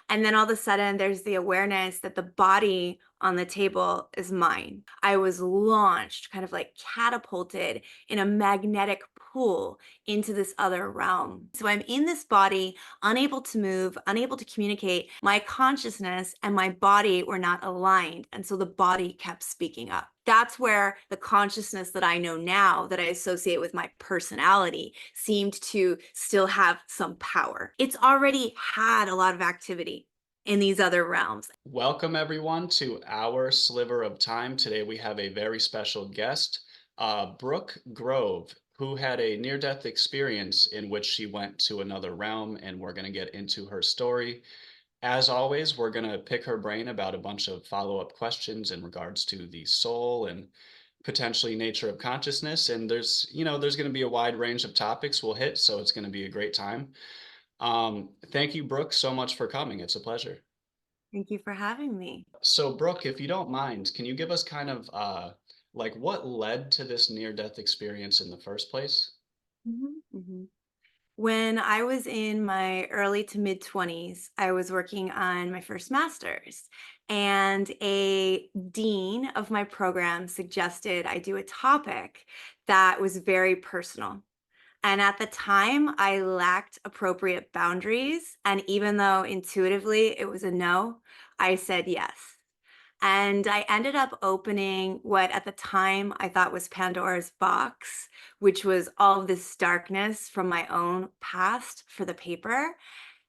And then all of a sudden, there's the awareness that the body on the table is mine. I was launched, kind of like catapulted in a magnetic pull into this other realm. So I'm in this body, unable to move, unable to communicate. My consciousness and my body were not aligned. And so the body kept speaking up. That's where the consciousness that I know now, that I associate with my personality, seemed to still have some power. It's already had a lot of activity in these other realms. Welcome, everyone, to Our Sliver of Time. Today, we have a very special guest, Brooke Grove, who had a near death experience in which she went to another realm, and we're going to get into her story. As always, we're going to pick her brain about a bunch of follow up questions in regards to the soul and potentially nature of consciousness. And there's going to be a wide range of topics we'll hit, so it's going to be a great time. Thank you, Brooke, so much for coming. It's a pleasure. Thank you for having me. So, Brooke, if you don't mind, can you give us kind of like what led to this near-death experience in the first place? Mhm. When I was in my early to mid 20s, I was working on my first master's, and a dean of my program suggested I do a topic that was very personal. And at the time, I lacked appropriate boundaries. And even though intuitively it was a no, I said yes. And I ended up opening what at the time I thought was Pandora's box, which was all of this darkness from my own past for the paper.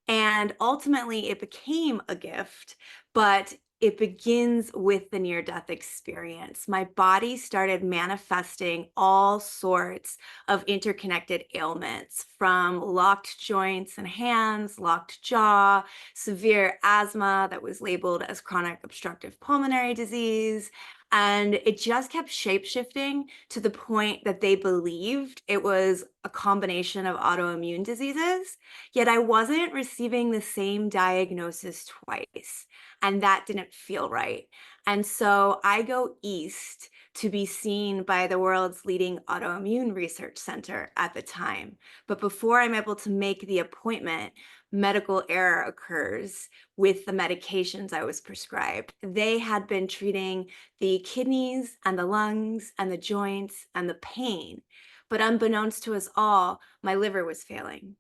And ultimately, it became a gift, but it begins with the near death experience. My body started manifesting all sorts of interconnected ailments, from locked joints and hands, locked jaw, severe asthma that was labeled as chronic obstructive pulmonary disease. And it just kept shapeshifting to the point that they believed it was a combination of autoimmune diseases. Yet I wasn't receiving the same diagnosis twice, and that didn't feel right. And so I go east to be seen by the world's leading autoimmune research center at the time. But before I'm able to make the appointment, medical error occurs with the medications I was prescribed. They had been treating the kidneys and the lungs and the joints and the pain. But unbeknownst to us all, my liver was failing.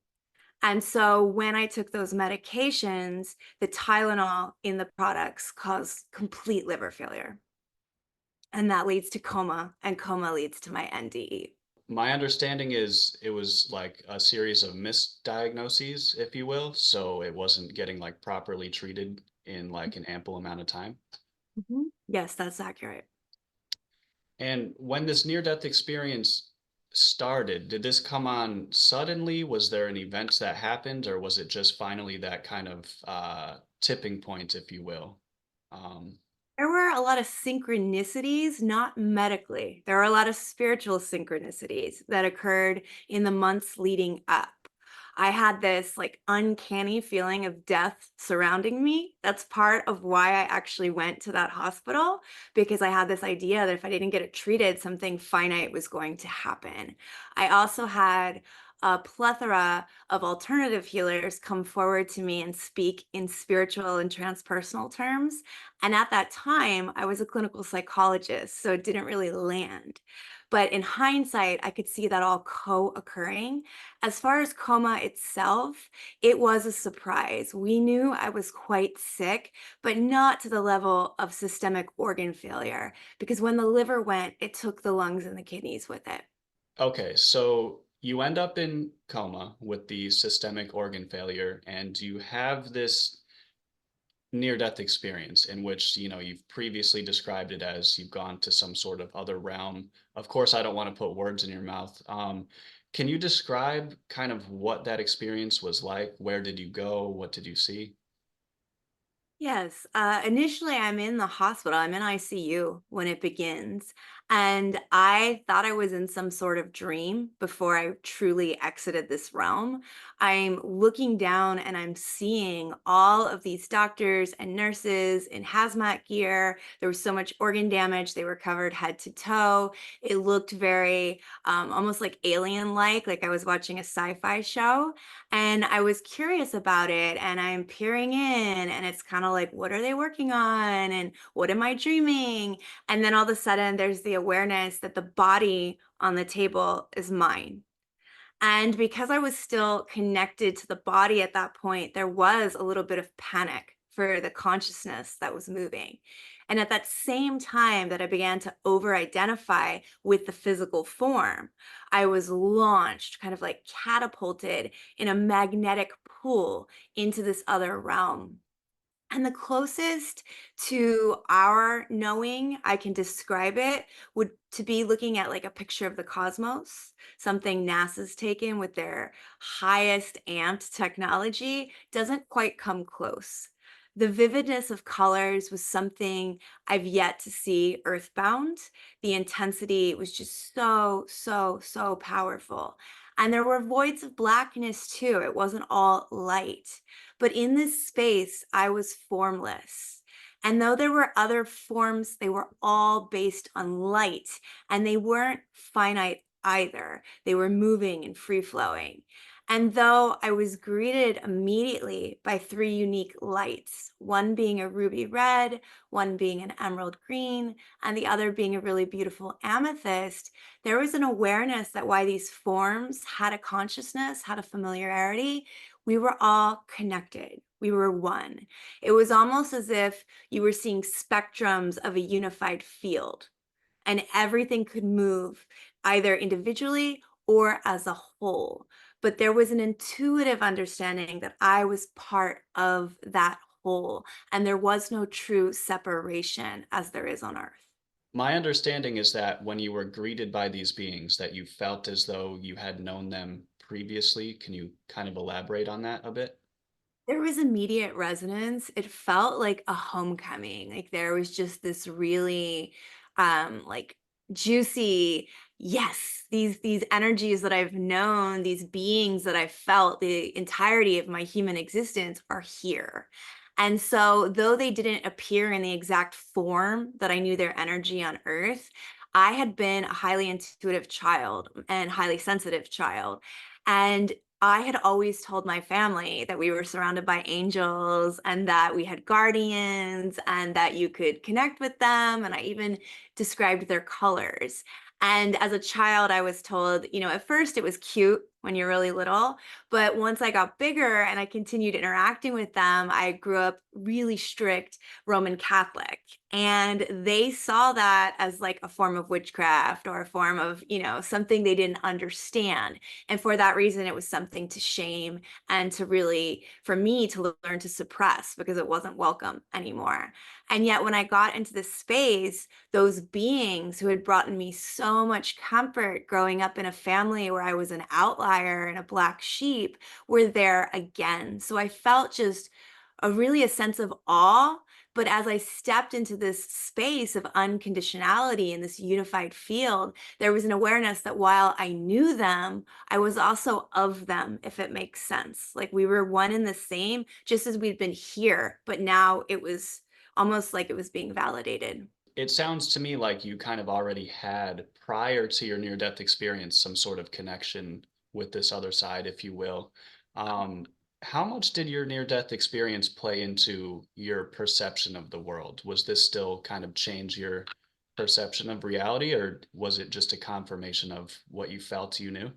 And so when I took those medications, the Tylenol in the products caused complete liver failure. And that leads to coma, and coma leads to my NDE. My understanding is it was like a series of misdiagnoses, if you will, so it wasn't getting like properly treated in like an ample amount of time. Yes, that's accurate. And when this near-death experience started, did this come on suddenly? Was there an event that happened, or was it just finally that kind of tipping point, if you will? Um, There were a lot of synchronicities, not medically. There were a lot of spiritual synchronicities that occurred in the months leading up. I had this like uncanny feeling of death surrounding me. That's part of why I actually went to that hospital, because I had this idea that if I didn't get it treated, something finite was going to happen. I also had a plethora of alternative healers come forward to me and speak in spiritual and transpersonal terms. And at that time, I was a clinical psychologist, so it didn't really land. But in hindsight, I could see that all co occurring. As far as coma itself, it was a surprise. We knew I was quite sick, but not to the level of systemic organ failure, because when the liver went, it took the lungs and the kidneys with it. okay, so you end up in coma with the systemic organ failure, and you have this near-death experience in which, you've previously described it as you've gone to some sort of other realm. Of course, I don't want to put words in your mouth. Can you describe kind of what that experience was like? Where did you go? What did you see? Yes. Initially, I'm in the hospital. I'm in ICU when it begins. And I thought I was in some sort of dream before I truly exited this realm. I'm looking down and I'm seeing all of these doctors and nurses in hazmat gear. There was so much organ damage. They were covered head to toe. It looked very almost like alien like I was watching a sci fi show. And I was curious about it and I'm peering in and it's kind of like, what are they working on? And what am I dreaming? And then all of a sudden there's the awareness that the body on the table is mine. And because I was still connected to the body at that point, there was a little bit of panic for the consciousness that was moving. And at that same time that I began to over identify with the physical form, I was launched, kind of like catapulted in a magnetic pull into this other realm. And the closest to our knowing I can describe it would to be looking at like a picture of the cosmos, something NASA's taken with their highest amped technology doesn't quite come close. The vividness of colors was something I've yet to see earthbound. The intensity was just so, so, so powerful. And there were voids of blackness too. It wasn't all light. But in this space, I was formless. And though there were other forms, they were all based on light and they weren't finite either. They were moving and free flowing. And though I was greeted immediately by three unique lights, one being a ruby red, one being an emerald green, and the other being a really beautiful amethyst, there was an awareness that why these forms had a consciousness, had a familiarity, we were all connected. We were one. It was almost as if you were seeing spectrums of a unified field, and everything could move either individually or as a whole. But there was an intuitive understanding that I was part of that whole, and there was no true separation as there is on Earth. My understanding is that when you were greeted by these beings, that you felt as though you had known them previously. Can you kind of elaborate on that a bit? There was immediate resonance. It felt like a homecoming. Like there was just this really like juicy, yes, these energies that I've known, these beings that I've felt the entirety of my human existence are here. And so though they didn't appear in the exact form that I knew their energy on earth, I had been a highly intuitive child and highly sensitive child. And I had always told my family that we were surrounded by angels and that we had guardians and that you could connect with them. And I even described their colors. And as a child, I was told, at first it was cute when you're really little. But once I got bigger and I continued interacting with them, I grew up really strict Roman Catholic. And they saw that as like a form of witchcraft or a form of, something they didn't understand. And for that reason, it was something to shame and to really, for me, to learn to suppress because it wasn't welcome anymore. And yet, when I got into this space, those beings who had brought me so much comfort growing up in a family where I was an outlier and a black sheep were there again. So I felt just a sense of awe. But as I stepped into this space of unconditionality in this unified field, there was an awareness that while I knew them, I was also of them, if it makes sense. Like we were one and the same, just as we'd been here, but now it was almost like it was being validated. It sounds to me like you kind of already had, prior to your near-death experience, some sort of connection with this other side, if you will. Um, how much did your near-death experience play into your perception of the world? Was this still kind of change your perception of reality, or was it just a confirmation of what you felt you knew?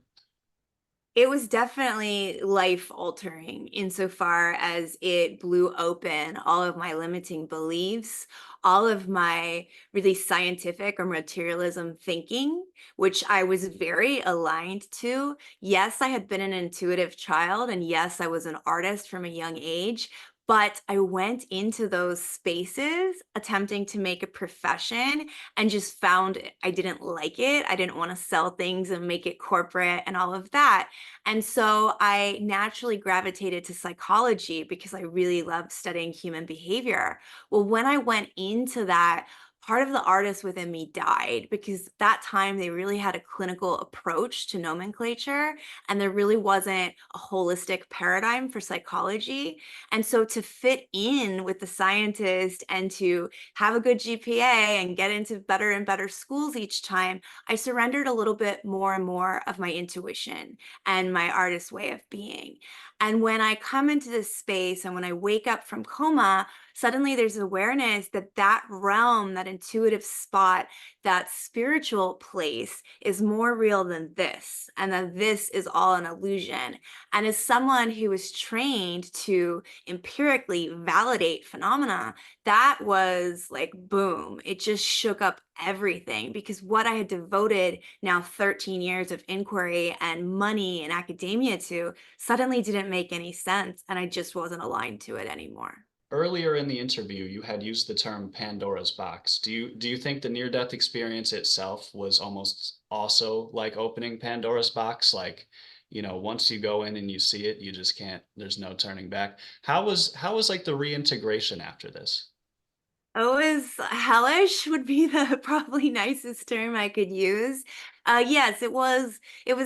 It was definitely life altering insofar as it blew open all of my limiting beliefs, all of my really scientific or materialism thinking, which I was very aligned to. Yes, I had been an intuitive child, and yes, I was an artist from a young age, But I went into those spaces attempting to make a profession and just found I didn't like it. I didn't want to sell things and make it corporate and all of that. And so I naturally gravitated to psychology because I really loved studying human behavior. Well, when I went into that, part of the artist within me died because that time they really had a clinical approach to nomenclature and there really wasn't a holistic paradigm for psychology. And so to fit in with the scientist and to have a good GPA and get into better and better schools each time, I surrendered a little bit more and more of my intuition and my artist way of being. And when I come into this space and when I wake up from coma, suddenly there's awareness that that realm, that intuitive spot, that spiritual place is more real than this, and that this is all an illusion. And as someone who was trained to empirically validate phenomena, that was like boom. It just shook up everything because what I had devoted now 13 years of inquiry and money and academia to suddenly didn't make any sense. And I just wasn't aligned to it anymore. Earlier in the interview, you had used the term Pandora's box. Do you think the near-death experience itself was almost also like opening Pandora's box? Like, once you go in and you see it, you just can't, there's no turning back. How was like the reintegration after this? Oh, is hellish would be the probably nicest term I could use. Yes, it was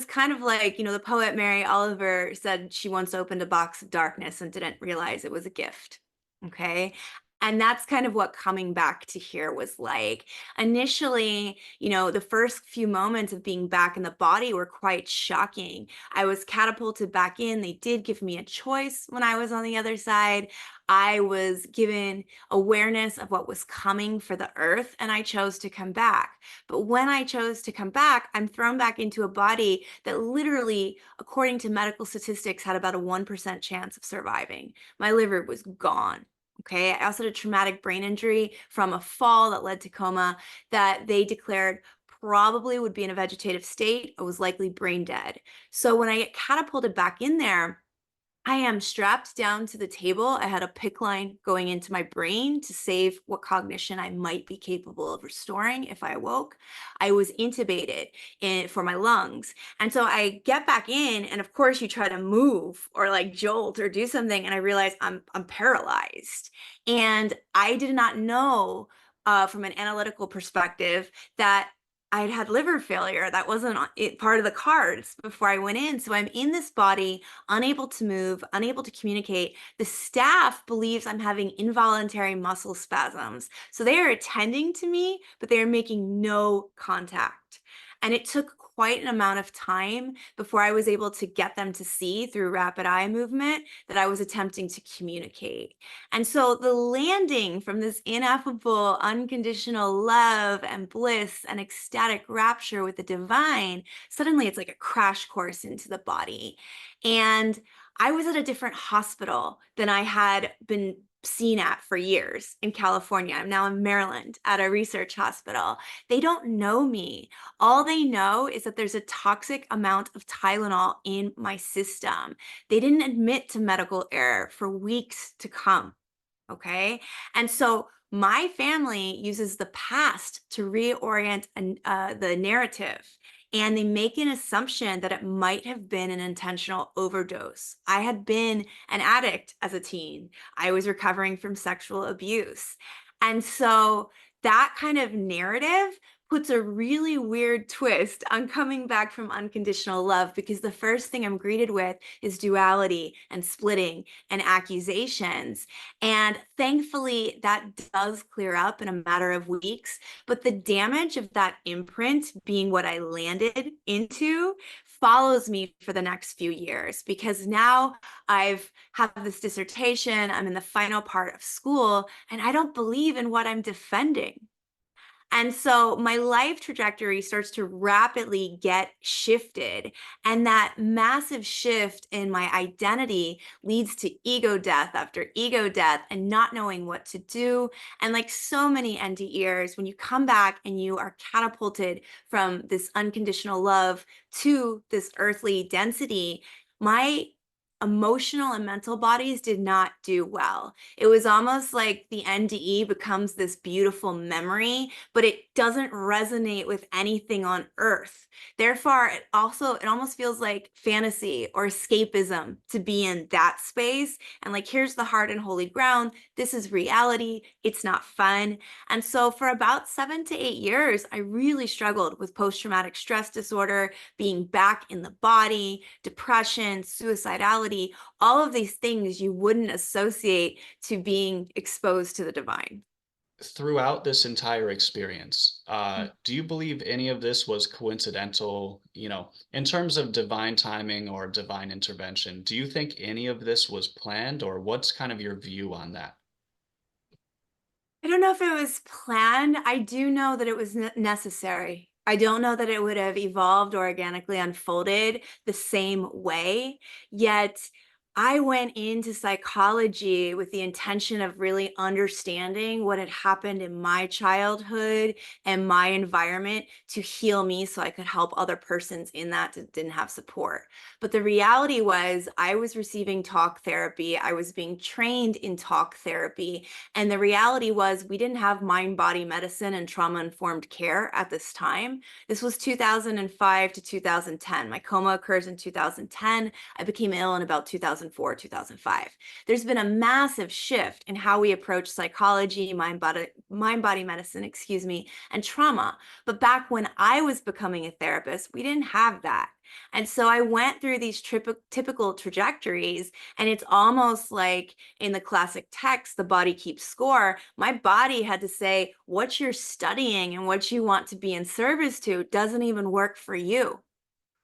kind of like, the poet Mary Oliver said she once opened a box of darkness and didn't realize it was a gift. Okay. And that's kind of what coming back to here was like. Initially, the first few moments of being back in the body were quite shocking. I was catapulted back in. They did give me a choice when I was on the other side. I was given awareness of what was coming for the earth, and I chose to come back. But when I chose to come back, I'm thrown back into a body that literally, according to medical statistics, had about a 1% chance of surviving. My liver was gone. Okay. I also had a traumatic brain injury from a fall that led to coma that they declared probably would be in a vegetative state. I was likely brain dead. So when I get catapulted back in there, I am strapped down to the table. I had a PICC line going into my brain to save what cognition I might be capable of restoring if I awoke. I was intubated for my lungs. And so I get back in, and of course, you try to move or like jolt or do something, and I realize I'm paralyzed. And I did not know from an analytical perspective that I'd had liver failure. That wasn't part of the cards before I went in. So I'm in this body unable to move, unable to communicate. The staff believes I'm having involuntary muscle spasms. So they are attending to me, but they are making no contact. And it took quite an amount of time before I was able to get them to see through rapid eye movement that I was attempting to communicate. And so the landing from this ineffable, unconditional love and bliss and ecstatic rapture with the divine, suddenly it's like a crash course into the body. And I was at a different hospital than I had been seen at for years in California. I'm now in Maryland at a research hospital. They don't know me. All they know is that there's a toxic amount of Tylenol in my system. They didn't admit to medical error for weeks to come. Okay. And so my family uses the past to reorient the narrative. And they make an assumption that it might have been an intentional overdose. I had been an addict as a teen. I was recovering from sexual abuse. And so that kind of narrative puts a really weird twist on coming back from unconditional love because the first thing I'm greeted with is duality and splitting and accusations. And thankfully, that does clear up in a matter of weeks. But the damage of that imprint being what I landed into follows me for the next few years because now I've had this dissertation, I'm in the final part of school, and I don't believe in what I'm defending. And so my life trajectory starts to rapidly get shifted. And that massive shift in my identity leads to ego death after ego death and not knowing what to do. And like so many NDErs, when you come back and you are catapulted from this unconditional love to this earthly density, my emotional and mental bodies did not do well. It was almost like the NDE becomes this beautiful memory, but it doesn't resonate with anything on earth. Therefore, it almost feels like fantasy or escapism to be in that space. And like, here's the hard and holy ground. This is reality. It's not fun. And so for about 7 to 8 years, I really struggled with post-traumatic stress disorder, being back in the body, depression, suicidality, all of these things you wouldn't associate to being exposed to the divine. Throughout this entire experience, Mm. do you believe any of this was coincidental, in terms of divine timing or divine intervention? Do you think any of this was planned, or what's kind of your view on that? I don't know if it was planned. I do know that it was necessary. I don't know that it would have evolved or organically unfolded the same way. Yet I went into psychology with the intention of really understanding what had happened in my childhood and my environment to heal me so I could help other persons in that didn't have support. But the reality was, I was receiving talk therapy, I was being trained in talk therapy, and the reality was, we didn't have mind body medicine and trauma informed care at this time. This was 2005 to 2010. My coma occurs in 2010. I became ill in about 2004, 2005. There's been a massive shift in how we approach psychology, mind body medicine, excuse me, and trauma. But back when I was becoming a therapist, we didn't have that. And so I went through these typical trajectories, and it's almost like in the classic text, the body keeps score. My body had to say, what you're studying and what you want to be in service to doesn't even work for you.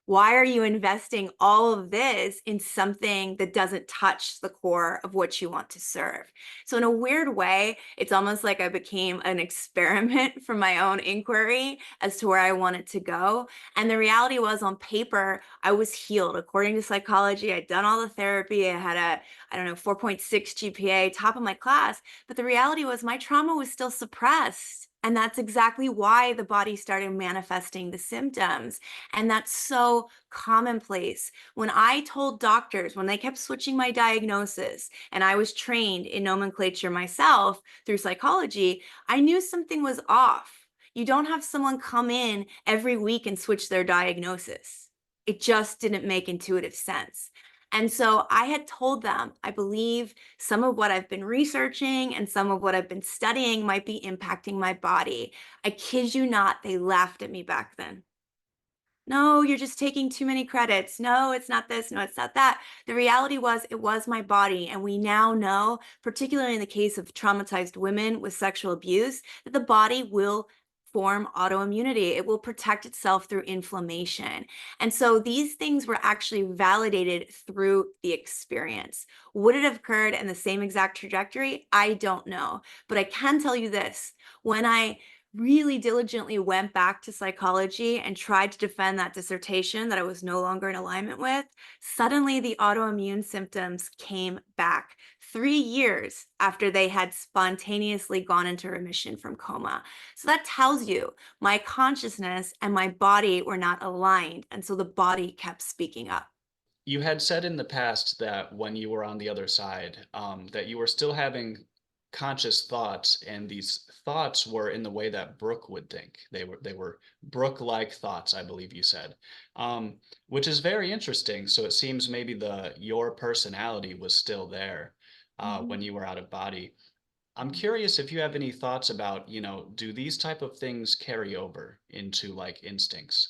Why are you investing all of this in something that doesn't touch the core of what you want to serve? So, in a weird way, it's almost like I became an experiment for my own inquiry as to where I wanted to go. And the reality was, on paper, I was healed. According to psychology, I'd done all the therapy. I had a, I don't know, 4.6 GPA, top of my class. But the reality was, my trauma was still suppressed. And that's exactly why the body started manifesting the symptoms. And that's so commonplace. When I told doctors, when they kept switching my diagnosis, and I was trained in nomenclature myself through psychology, I knew something was off. You don't have someone come in every week and switch their diagnosis. It just didn't make intuitive sense. And so I had told them, I believe some of what I've been researching and some of what I've been studying might be impacting my body. I kid you not, they laughed at me back then. No, you're just taking too many credits. No, it's not this. No, it's not that. The reality was, it was my body. And we now know, particularly in the case of traumatized women with sexual abuse, that the body will form autoimmunity. It will protect itself through inflammation. And so these things were actually validated through the experience. Would it have occurred in the same exact trajectory? I don't know. But I can tell you this: when I really diligently went back to psychology and tried to defend that dissertation that I was no longer in alignment with, suddenly the autoimmune symptoms came back 3 years after they had spontaneously gone into remission from coma. So that tells you my consciousness and my body were not aligned. And so the body kept speaking up. You had said in the past that when you were on the other side, that you were still having conscious thoughts, and these thoughts were in the way that Brooke would think. They were Brooke-like thoughts, I believe you said, which is very interesting. So it seems maybe the your personality was still there when Mhm. you were out of body. I'm curious if you have any thoughts about, do these type of things carry over into like instincts?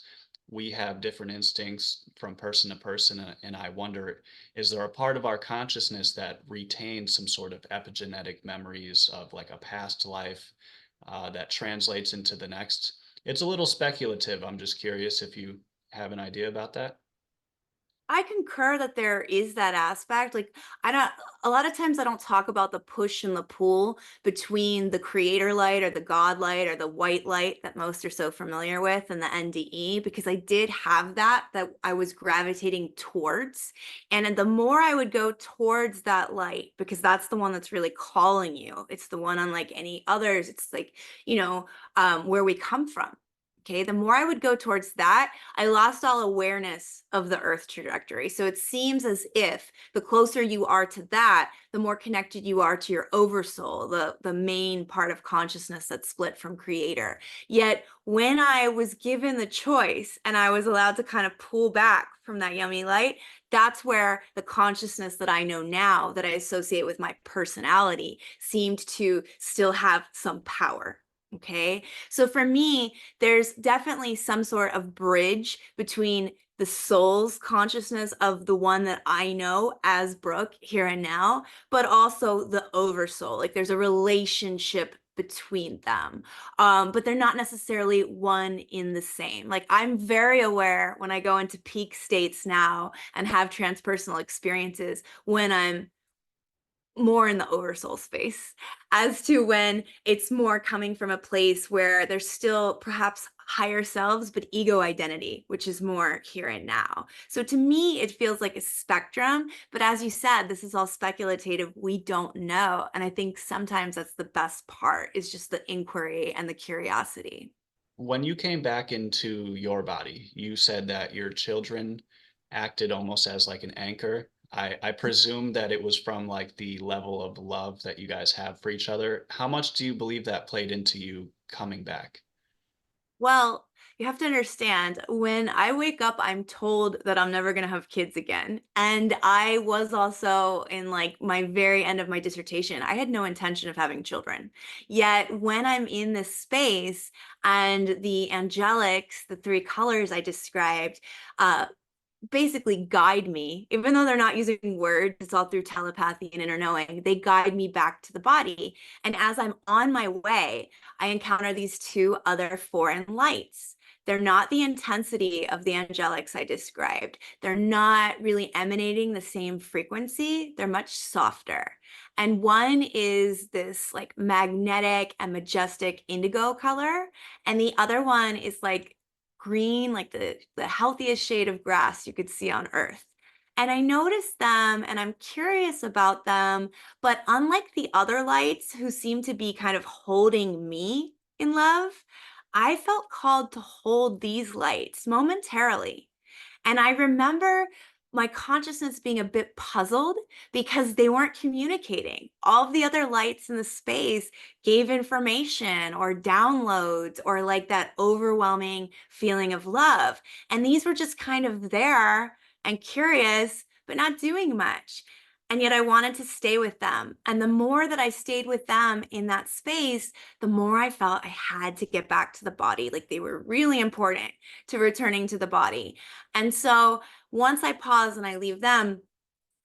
We have different instincts from person to person, and I wonder, is there a part of our consciousness that retains some sort of epigenetic memories of like a past life that translates into the next? It's a little speculative. I'm just curious if you have an idea about that. I concur that there is that aspect. Like, I don't, a lot of times I don't talk about the push and the pull between the creator light or the God light or the white light that most are so familiar with and the NDE, because I did have that I was gravitating towards. And then the more I would go towards that light, because that's the one that's really calling you, it's the one unlike any others. It's like, where we come from. Okay, the more I would go towards that, I lost all awareness of the earth trajectory. So it seems as if the closer you are to that, the more connected you are to your oversoul, the main part of consciousness that's split from creator. Yet when I was given the choice and I was allowed to kind of pull back from that yummy light, that's where the consciousness that I know now, that I associate with my personality, seemed to still have some power. Okay. So for me, there's definitely some sort of bridge between the soul's consciousness of the one that I know as Brooke here and now, but also the oversoul. Like there's a relationship between them. But they're not necessarily one in the same. Like I'm very aware when I go into peak states now and have transpersonal experiences when I'm more in the oversoul space as to when it's more coming from a place where there's still perhaps higher selves, but ego identity, which is more here and now. So to me, it feels like a spectrum. But as you said, this is all speculative. We don't know. And I think sometimes that's the best part is just the inquiry and the curiosity. When you came back into your body, you said that your children acted almost as like an anchor. I presume that it was from like the level of love that you guys have for each other. How much do you believe that played into you coming back? Well, you have to understand when I wake up, I'm told that I'm never going to have kids again. And I was also in like my very end of my dissertation. I had no intention of having children. Yet when I'm in this space and the angelics, the three colors I described, uh, basically guide me, even though they're not using words, it's all through telepathy and inner knowing. They guide me back to the body. And as I'm on my way, I encounter these two other foreign lights. They're not the intensity of the angelics I described. They're not really emanating the same frequency. They're much softer. And one is this like magnetic and majestic indigo color. And the other one is like green, like the healthiest shade of grass you could see on earth. And I noticed them and I'm curious about them. But unlike the other lights who seem to be kind of holding me in love, I felt called to hold these lights momentarily. And I remember my consciousness being a bit puzzled because they weren't communicating. All of the other lights in the space gave information or downloads or like that overwhelming feeling of love. And these were just kind of there and curious, but not doing much. And yet I wanted to stay with them. And the more that I stayed with them in that space, the more I felt I had to get back to the body. Like they were really important to returning to the body. And so once I pause and I leave them,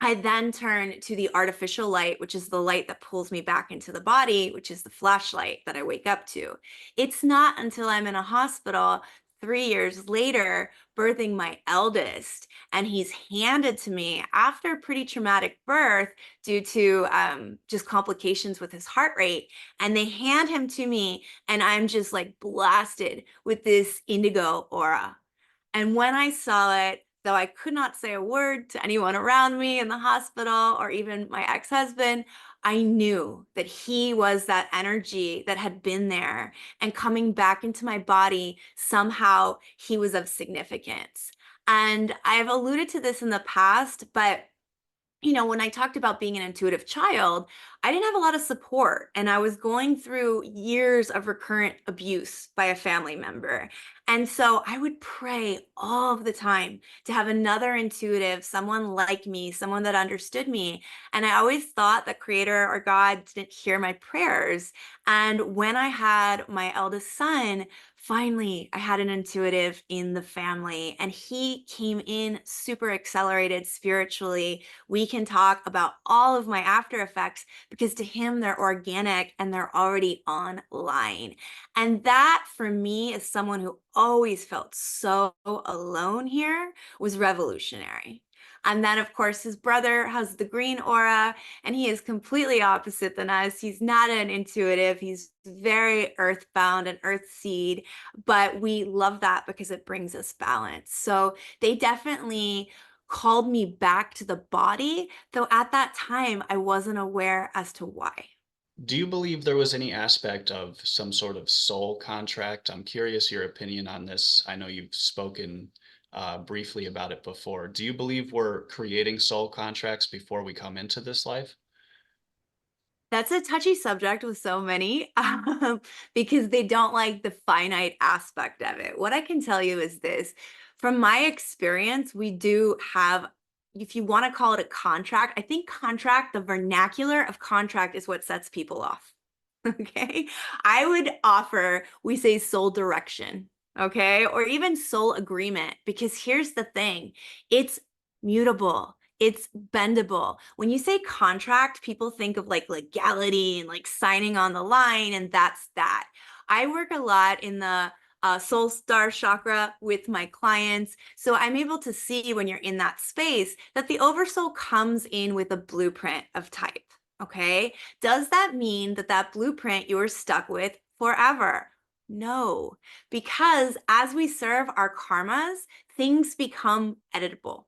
I then turn to the artificial light, which is the light that pulls me back into the body, which is the flashlight that I wake up to. It's not until I'm in a hospital 3 years later, birthing my eldest, and he's handed to me after a pretty traumatic birth due to just complications with his heart rate. And they hand him to me, and I'm just like blasted with this indigo aura. And when I saw it, though I could not say a word to anyone around me in the hospital or even my ex-husband, I knew that he was that energy that had been there and coming back into my body, somehow he was of significance. And I've alluded to this in the past, but when I talked about being an intuitive child, I didn't have a lot of support and I was going through years of recurrent abuse by a family member. And so I would pray all of the time to have another intuitive, someone like me, someone that understood me. And I always thought that Creator or God didn't hear my prayers. And when I had my eldest son, finally, I had an intuitive in the family, and he came in super accelerated spiritually. We can talk about all of my after effects because to him, they're organic and they're already online. And that for me, as someone who always felt so alone here, was revolutionary. And then, of course, his brother has the green aura, and he is completely opposite than us. He's not an intuitive, he's very earthbound and earth seed, but we love that because it brings us balance. So they definitely called me back to the body, though at that time I wasn't aware as to why. Do you believe there was any aspect of some sort of soul contract? I'm curious your opinion on this. I know you've spoken briefly about it before. Do you believe we're creating soul contracts before we come into this life? That's a touchy subject with so many because they don't like the finite aspect of it. What I can tell you is this from my experience, we do have, if you want to call it a contract, I think contract, the vernacular of contract is what sets people off. Okay. I would offer, we say soul direction. Okay. Or even soul agreement, because here's the thing it's mutable, it's bendable. When you say contract, people think of like legality and like signing on the line, and that's that. I work a lot in the soul star chakra with my clients. So I'm able to see when you're in that space that the oversoul comes in with a blueprint of type. Okay. Does that mean that that blueprint you're stuck with forever? No, because as we serve our karmas, things become editable.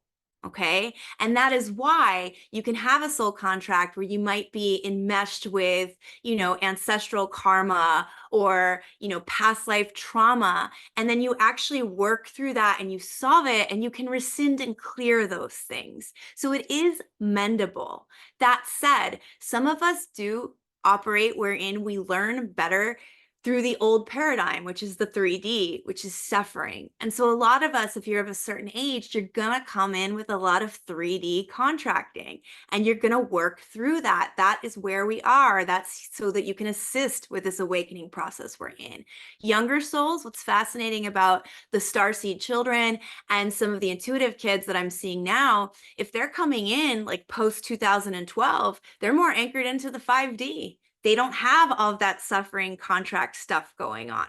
Okay. And that is why you can have a soul contract where you might be enmeshed with, ancestral karma or, past life trauma. And then you actually work through that and you solve it and you can rescind and clear those things. So it is mendable. That said, some of us do operate wherein we learn better through the old paradigm, which is the 3D, which is suffering. And so, a lot of us, if you're of a certain age, you're going to come in with a lot of 3D contracting and you're going to work through that. That is where we are. That's so that you can assist with this awakening process we're in. Younger souls, what's fascinating about the starseed children and some of the intuitive kids that I'm seeing now, if they're coming in like post 2012, they're more anchored into the 5D. They don't have all of that suffering contract stuff going on.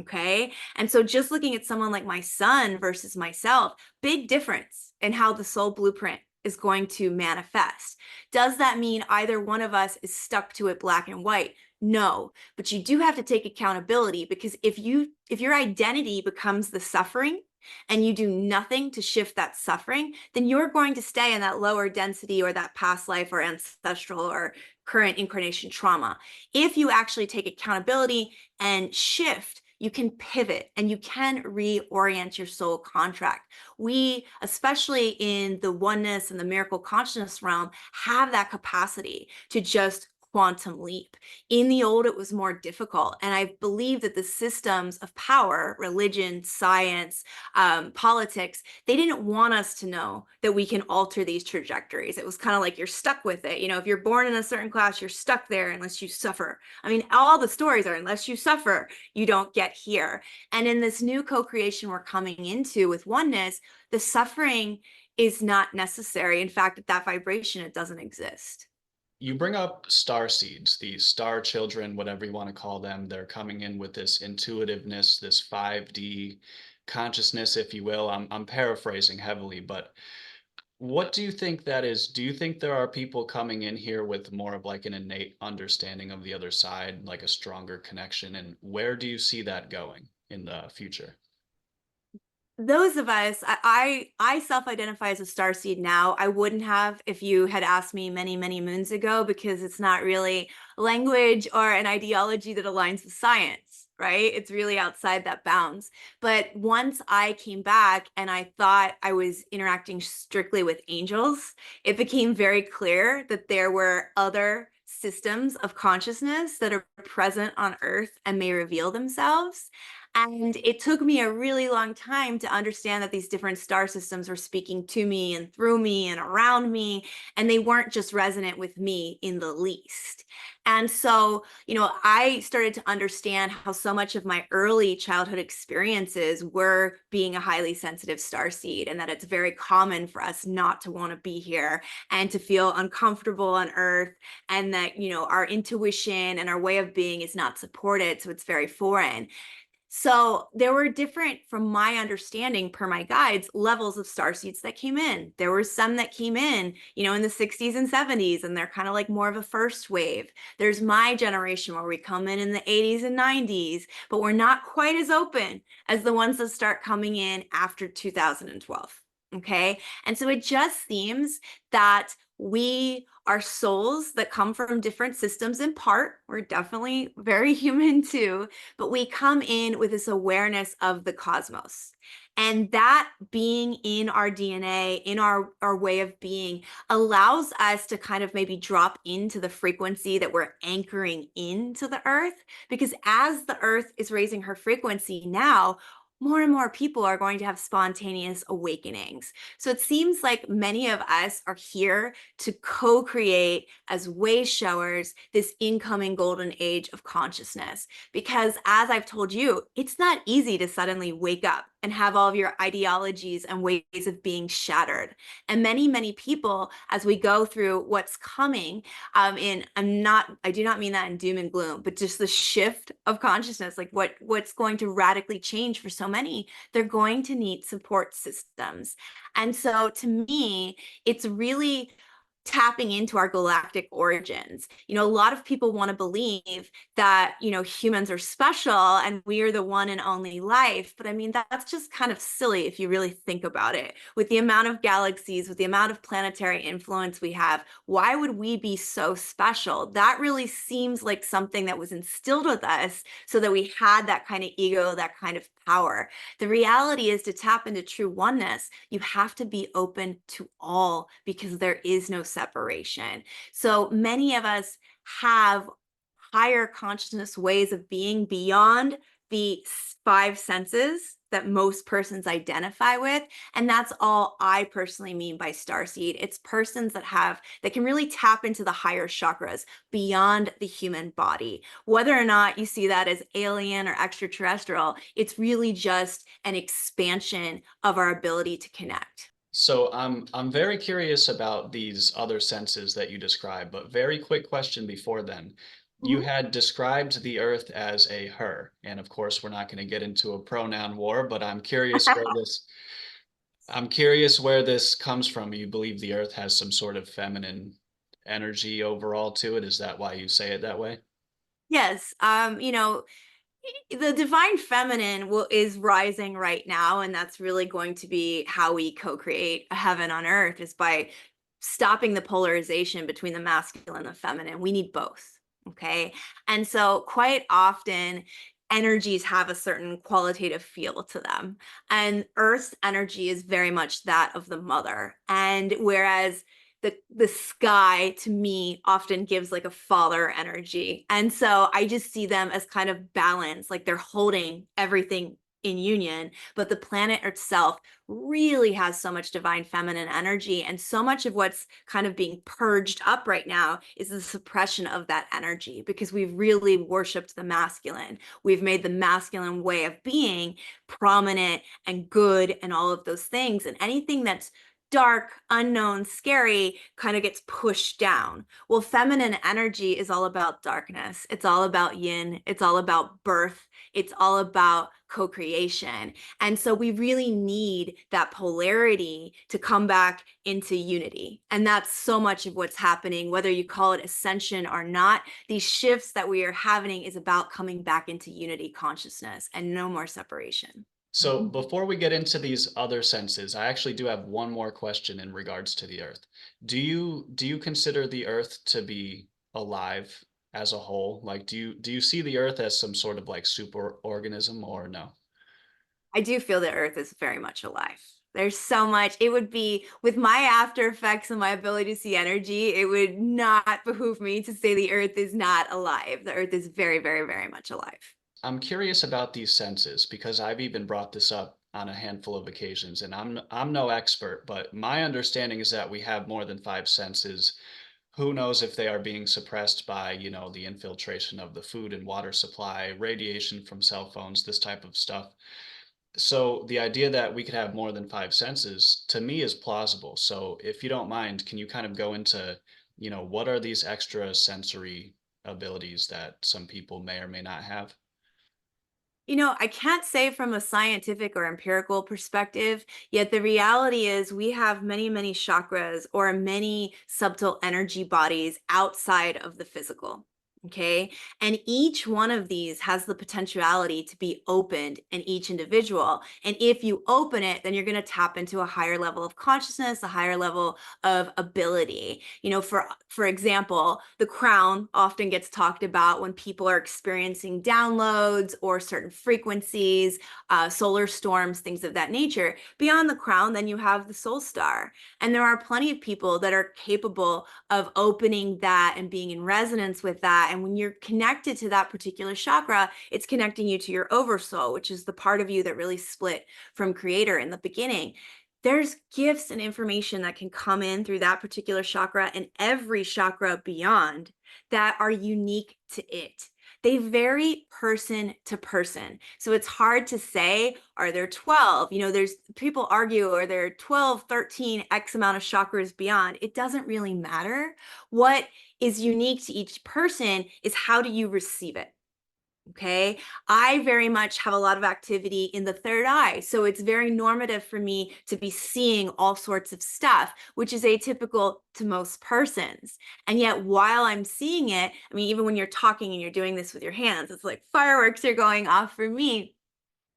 Okay. And so just looking at someone like my son versus myself, big difference in how the soul blueprint is going to manifest. Does that mean either one of us is stuck to it black and white? No, but you do have to take accountability, because if your identity becomes the suffering and you do nothing to shift that suffering, then you're going to stay in that lower density or that past life or ancestral or current incarnation trauma. If you actually take accountability and shift, you can pivot and you can reorient your soul contract. We, especially in the oneness and the miracle consciousness realm, have that capacity to just quantum leap. In the old, it was more difficult. And I believe that the systems of power, religion, science, politics, they didn't want us to know that we can alter these trajectories. It was kind of like you're stuck with it. If you're born in a certain class, you're stuck there unless you suffer. I mean, all the stories are unless you suffer, you don't get here. And in this new co-creation we're coming into with oneness, the suffering is not necessary. In fact, at that vibration, it doesn't exist. You bring up star seeds, these star children, whatever you want to call them. They're coming in with this intuitiveness, this 5D consciousness, if you will. I'm paraphrasing heavily, but what do you think that is? Do you think there are people coming in here with more of like an innate understanding of the other side, like a stronger connection? And where do you see that going in the future? Those of us, I self-identify as a star seed now. I wouldn't have if you had asked me many, many moons ago, because it's not really language or an ideology that aligns with science, right? It's really outside that bounds. But once I came back and I thought I was interacting strictly with angels, it became very clear that there were other systems of consciousness that are present on Earth and may reveal themselves. And it took me a really long time to understand that these different star systems were speaking to me and through me and around me, and they weren't just resonant with me in the least. And so, I started to understand how so much of my early childhood experiences were being a highly sensitive star seed, and that it's very common for us not to want to be here and to feel uncomfortable on Earth, and that, our intuition and our way of being is not supported. So it's very foreign. So there were different, from my understanding, per my guides, levels of star seeds that came in. There were some that came in, in the 60s and 70s, and they're kind of like more of a first wave. There's my generation where we come in the 80s and 90s, but we're not quite as open as the ones that start coming in after 2012. Okay. And so it just seems that we are souls that come from different systems in part. We're definitely very human too, but we come in with this awareness of the cosmos. And that being in our DNA, in our way of being, allows us to kind of maybe drop into the frequency that we're anchoring into the earth. Because as the earth is raising her frequency now, more and more people are going to have spontaneous awakenings. So it seems like many of us are here to co create as way showers this incoming golden age of consciousness. Because as I've told you, it's not easy to suddenly wake up and have all of your ideologies and ways of being shattered. And many people, as we go through what's coming, I do not mean that in doom and gloom, but just the shift of consciousness, like what's going to radically change for so many, they're going to need support systems. And so to me, it's really tapping into our galactic origins. A lot of people want to believe that, humans are special and we are the one and only life. But I mean, that's just kind of silly if you really think about it. With the amount of galaxies, with the amount of planetary influence we have, why would we be so special? That really seems like something that was instilled with us so that we had that kind of ego, that kind of power. The reality is, to tap into true oneness, you have to be open to all, because there is no separation. So many of us have higher consciousness ways of being beyond the five senses that most persons identify with. And that's all I personally mean by starseed. It's persons that can really tap into the higher chakras beyond the human body. Whether or not you see that as alien or extraterrestrial, it's really just an expansion of our ability to connect. So I'm very curious about these other senses that you described, but very quick question before then. You Mhm. had described the earth as a her, and of course we're not going to get into a pronoun war, but I'm curious where this comes from. You believe the earth has some sort of feminine energy overall to it? Is that why you say it that way? Yes, the divine feminine is rising right now, and that's really going to be how we co-create a heaven on earth, is by stopping the polarization between the masculine and the feminine. We need both. Okay. And so quite often energies have a certain qualitative feel to them, and earth's energy is very much that of the mother. And whereas the sky to me often gives like a father energy. And so I just see them as kind of balanced, like they're holding everything in union, but the planet itself really has so much divine feminine energy. And so much of what's kind of being purged up right now is the suppression of that energy, because we've really worshiped the masculine. We've made the masculine way of being prominent and good and all of those things. And anything that's dark, unknown, scary kind of gets pushed down. Well, feminine energy is all about darkness. It's all about yin. It's all about birth. It's all about co-creation. And so we really need that polarity to come back into unity. And that's so much of what's happening, whether you call it ascension or not. These shifts that we are having is about coming back into unity consciousness and no more separation. So before we get into these other senses, I actually do have one more question in regards to the Earth. Do you consider the Earth to be alive as a whole? Like, do you see the Earth as some sort of like super organism or no? I do feel the earth is very much alive. There's so much. It would be, with my after effects and my ability to see energy, it would not behoove me to say the earth is not alive. The earth is very much alive. I'm curious about these senses because I've even brought this up on a handful of occasions, and I'm no expert, but my understanding is that we have more than five senses. Who knows if they are being suppressed by, the infiltration of the food and water supply, radiation from cell phones, this type of stuff. So the idea that we could have more than five senses to me is plausible. So if you don't mind, can you kind of go into, what are these extra sensory abilities that some people may or may not have? I can't say from a scientific or empirical perspective, yet the reality is we have many chakras or many subtle energy bodies outside of the physical. Okay. And each one of these has the potentiality to be opened in each individual. And if you open it, then you're going to tap into a higher level of consciousness, a higher level of ability. For example, the crown often gets talked about when people are experiencing downloads or certain frequencies, solar storms, things of that nature. Beyond the crown, then you have the soul star. And there are plenty of people that are capable of opening that and being in resonance with that. And when you're connected to that particular chakra, it's connecting you to your oversoul, which is the part of you that really split from creator in the beginning. There's gifts and information that can come in through that particular chakra and every chakra beyond that are unique to it. They vary person to person. So it's hard to say, are there 12? There's people argue, are there 12, 13, X amount of chakras beyond? It doesn't really matter. What is unique to each person is how do you receive it? Okay. I very much have a lot of activity in the third eye. So it's very normative for me to be seeing all sorts of stuff, which is atypical to most persons. And yet, while I'm seeing it, I mean, even when you're talking and you're doing this with your hands, it's like fireworks are going off for me.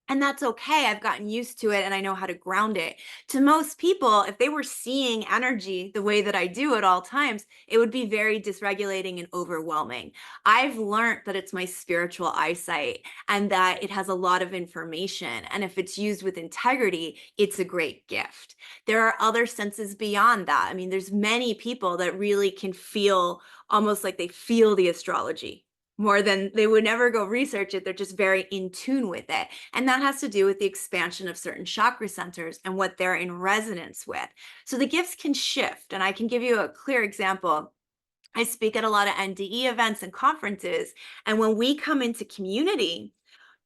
And that's okay. I've gotten used to it and I know how to ground it. To most people, if they were seeing energy the way that I do at all times, it would be very dysregulating and overwhelming. I've learned that it's my spiritual eyesight and that it has a lot of information. And if it's used with integrity, it's a great gift. There are other senses beyond that. I mean, there's many people that really can feel almost like they feel the astrology more than they would never go research it. They're just very in tune with it. And that has to do with the expansion of certain chakra centers and what they're in resonance with. So the gifts can shift. And I can give you a clear example. I speak at a lot of NDE events and conferences. And when we come into community,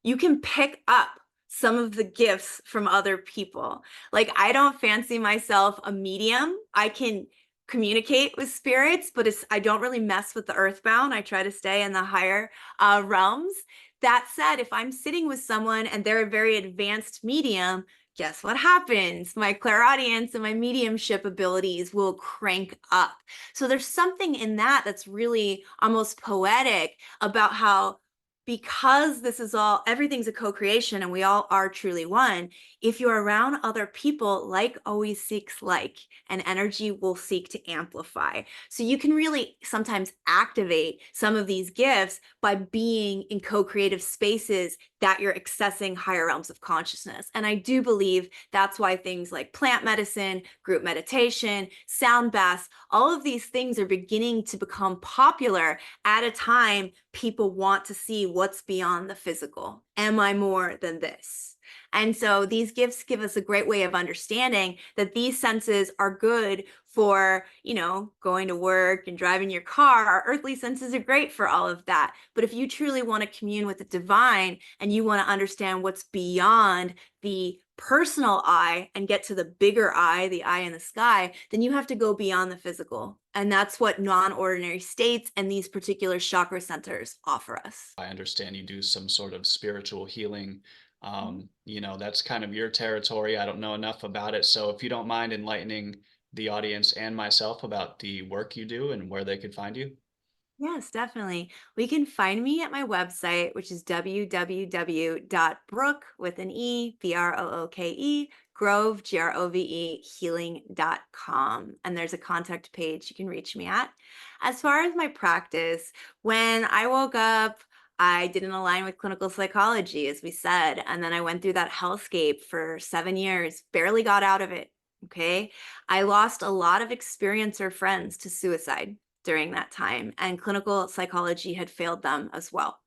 you can pick up some of the gifts from other people. Like, I don't fancy myself a medium. I can communicate with spirits, but I don't really mess with the earthbound. I try to stay in the higher realms. That said, if I'm sitting with someone and they're a very advanced medium, guess what happens? My clairaudience and my mediumship abilities will crank up. So there's something in that that's really almost poetic about how, because this is all, everything's a co-creation and we all are truly one. If you're around other people, like always seeks like, and energy will seek to amplify. So you can really sometimes activate some of these gifts by being in co-creative spaces that you're accessing higher realms of consciousness. And I do believe that's why things like plant medicine, group meditation, sound baths, all of these things are beginning to become popular at a time people want to see what's beyond the physical. Am I more than this? And so these gifts give us a great way of understanding that these senses are good for, going to work and driving your car. Our earthly senses are great for all of that. But if you truly want to commune with the divine and you want to understand what's beyond the personal eye and get to the bigger eye, the eye in the sky, then you have to go beyond the physical. And that's what non-ordinary states and these particular chakra centers offer us. I understand you do some sort of spiritual healing. Mhm. That's kind of your territory. I don't know enough about it. So if you don't mind enlightening the audience and myself about the work you do and where they could find you. Yes, definitely. We can find me at my website, which is www.brooke with an E, Brooke, Grove, Grove, healing.com. And there's a contact page you can reach me at. As far as my practice, when I woke up, I didn't align with clinical psychology, as we said. And then I went through that hellscape for 7 years, barely got out of it. Okay. I lost a lot of experiencer friends to suicide during that time, and clinical psychology had failed them as well.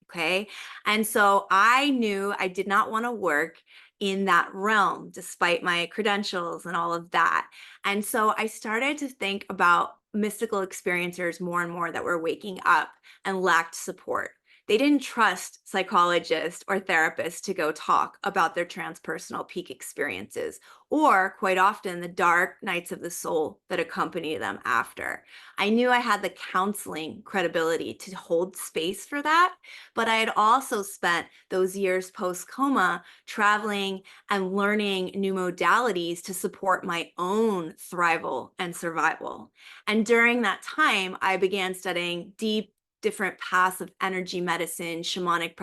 Okay. And so I knew I did not want to work in that realm despite my credentials and all of that. And so I started to think about mystical experiencers more and more that were waking up and lacked support. They didn't trust psychologists or therapists to go talk about their transpersonal peak experiences, or quite often the dark nights of the soul that accompany them after. I knew I had the counseling credibility to hold space for that, but I had also spent those years post coma traveling and learning new modalities to support my own thrival and survival. And during that time, I began studying deep different paths of energy medicine, shamanic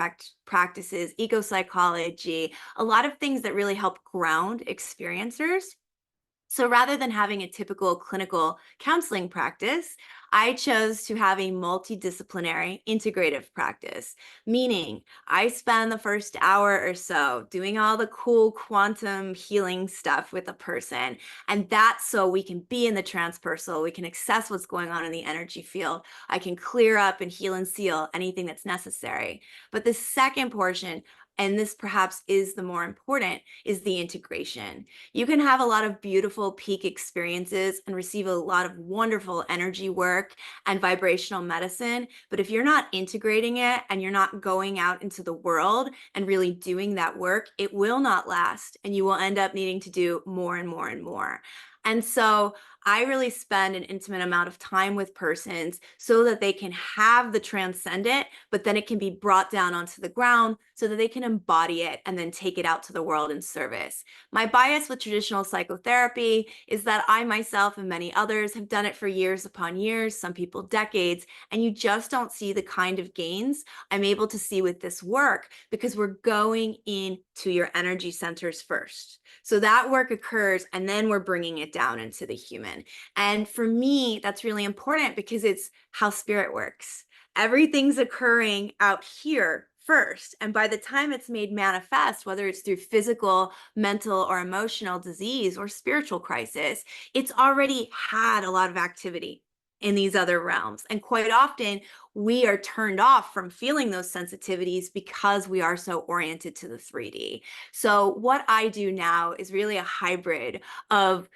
practices, eco psychology, a lot of things that really help ground experiencers. So rather than having a typical clinical counseling practice, I chose to have a multidisciplinary integrative practice, meaning I spend the first hour or so doing all the cool quantum healing stuff with a person. And that's so we can be in the transpersonal, we can access what's going on in the energy field. I can clear up and heal and seal anything that's necessary. But the second portion, and this perhaps is the more important, is the integration. You can have a lot of beautiful peak experiences and receive a lot of wonderful energy work and vibrational medicine. But if you're not integrating it and you're not going out into the world and really doing that work, it will not last. And you will end up needing to do more and more and more. And so I really spend an intimate amount of time with persons so that they can have the transcendent, but then it can be brought down onto the ground so that they can embody it and then take it out to the world in service. My bias with traditional psychotherapy is that I myself and many others have done it for years upon years, some people decades, and you just don't see the kind of gains I'm able to see with this work because we're going into your energy centers first. So that work occurs and then we're bringing it down into the human. And for me, that's really important because it's how spirit works. Everything's occurring out here first. And by the time it's made manifest, whether it's through physical, mental, or emotional disease or spiritual crisis, it's already had a lot of activity in these other realms. And quite often, we are turned off from feeling those sensitivities because we are so oriented to the 3D. So, what I do now is really a hybrid of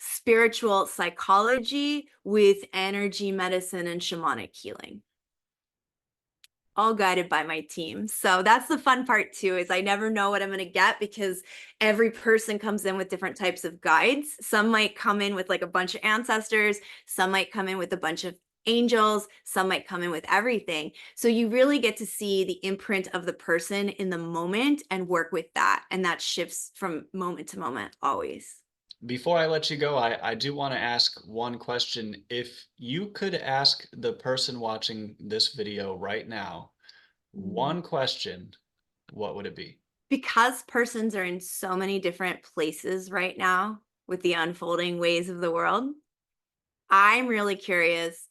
spiritual psychology with energy medicine and shamanic healing, all guided by my team. So that's the fun part too, is I never know what I'm going to get because every person comes in with different types of guides. Some might come in with like a bunch of ancestors, some might come in with a bunch of angels, some might come in with everything. So you really get to see the imprint of the person in the moment and work with that. And that shifts from moment to moment always. Before I let you go, I do want to ask one question. If you could ask the person watching this video right now Mhm. one question, what would it be? Because persons are in so many different places right now with the unfolding ways of the world, I'm really curious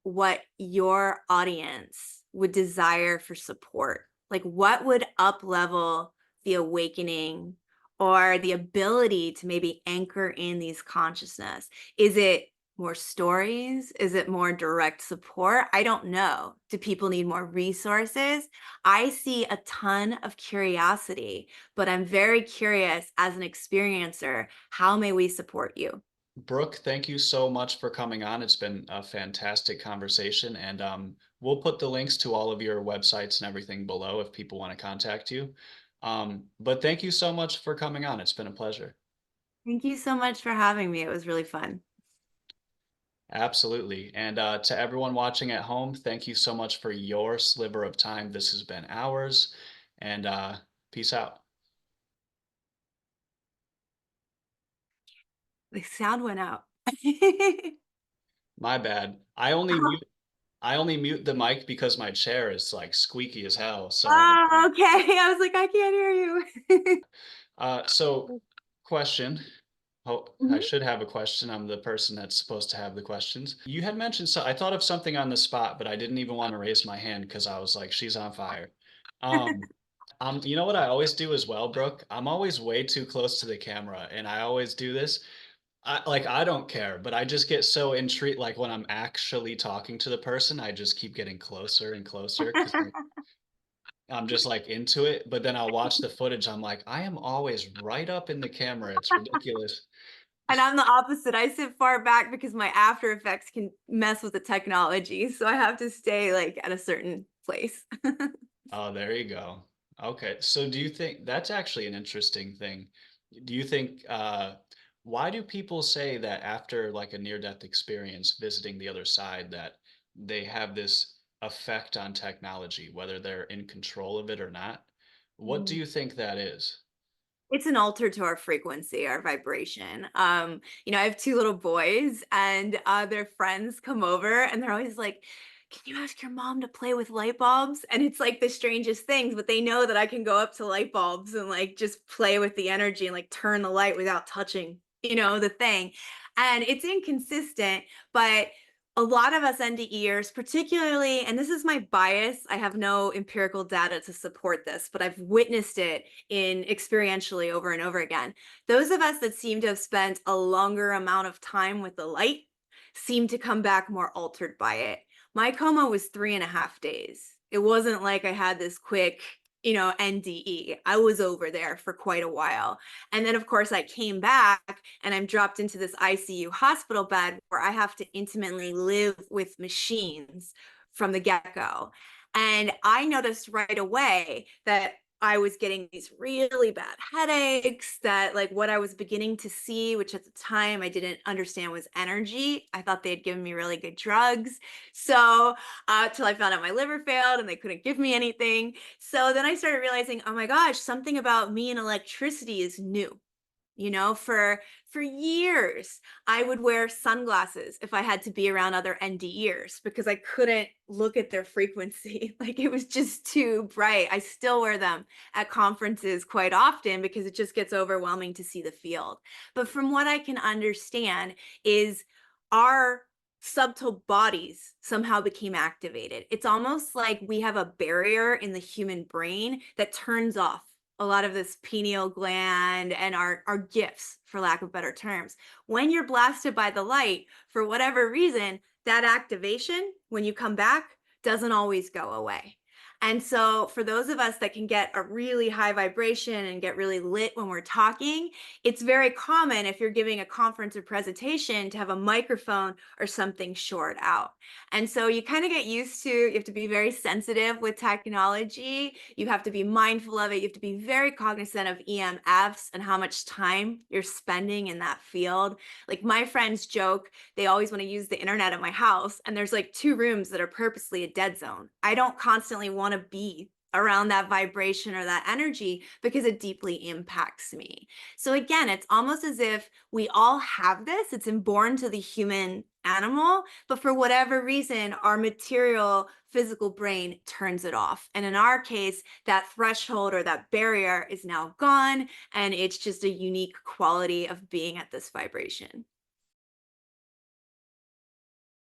what your audience would desire for support. Like, what would up level the awakening or the ability to maybe anchor in these consciousness? Is it more stories? Is it more direct support? I don't know. Do people need more resources? I see a ton of curiosity, but I'm very curious as an experiencer. How may we support you? Brooke, thank you so much for coming on. It's been a fantastic conversation, and we'll put the links to all of your websites and everything below if people want to contact you. But thank you so much for coming on. It's been a pleasure. Thank you so much for having me. It was really fun. Absolutely. And to everyone watching at home, thank you so much for your sliver of time. This has been ours, and peace out. The sound went out. My bad. I only mute the mic because my chair is like squeaky as hell. So Oh, okay. I was like, I can't hear you. so question. Oh, I Mhm. should have a question. I'm the person that's supposed to have the questions. You had mentioned, so I thought of something on the spot, but I didn't even want to raise my hand because I was like, she's on fire. Um, you know what I always do as well, Brooke? I'm always way too close to the camera, and I always do this. I don't care, but I just get so intrigued. Like when I'm actually talking to the person, I just keep getting closer and closer because I'm just like into it. But then I'll watch the footage. I'm like, I am always right up in the camera. It's ridiculous. And I'm the opposite. I sit far back because my After Effects can mess with the technology. So I have to stay like at a certain place. Oh, there you go. Okay. So do you think that's actually an interesting thing? Do you think why do people say that after like a near-death experience visiting the other side that they have this effect on technology, whether they're in control of it or not? What do Mhm. you think that is? It's an alter to our frequency, our vibration. I have two little boys and their friends come over and they're always like, can you ask your mom to play with light bulbs? And it's like the strangest things, but they know that I can go up to light bulbs and like just play with the energy and like turn the light without touching, the thing. And it's inconsistent, but a lot of us NDEers, particularly, and this is my bias, I have no empirical data to support this, but I've witnessed it in experientially over and over again. Those of us that seem to have spent a longer amount of time with the light seem to come back more altered by it. My coma was 3.5 days. It wasn't like I had this quick, NDE. I was over there for quite a while. And then, of course, I came back and I'm dropped into this ICU hospital bed where I have to intimately live with machines from the get go. And I noticed right away that I was getting these really bad headaches, that like what I was beginning to see, which at the time I didn't understand was energy. I thought they had given me really good drugs. So, till I found out my liver failed and they couldn't give me anything. So then I started realizing, oh my gosh, something about me and electricity is new. For years, I would wear sunglasses if I had to be around other NDEers because I couldn't look at their frequency. Like it was just too bright. I still wear them at conferences quite often because it just gets overwhelming to see the field. But from what I can understand is our subtle bodies somehow became activated. It's almost like we have a barrier in the human brain that turns off a lot of this pineal gland and our gifts, for lack of better terms. When you're blasted by the light, for whatever reason, that activation, when you come back, doesn't always go away. And so, for those of us that can get a really high vibration and get really lit when we're talking, it's very common if you're giving a conference or presentation to have a microphone or something short out. And so you kind of get used to, you have to be very sensitive with technology. You have to be mindful of it. You have to be very cognizant of EMFs and how much time you're spending in that field. Like my friends joke, they always want to use the internet at my house, and there's like 2 rooms that are purposely a dead zone. I don't constantly want to be around that vibration or that energy because it deeply impacts me. So again, it's almost as if we all have this. It's inborn to the human animal, but for whatever reason, our material physical brain turns it off. And in our case, that threshold or that barrier is now gone, and it's just a unique quality of being at this vibration.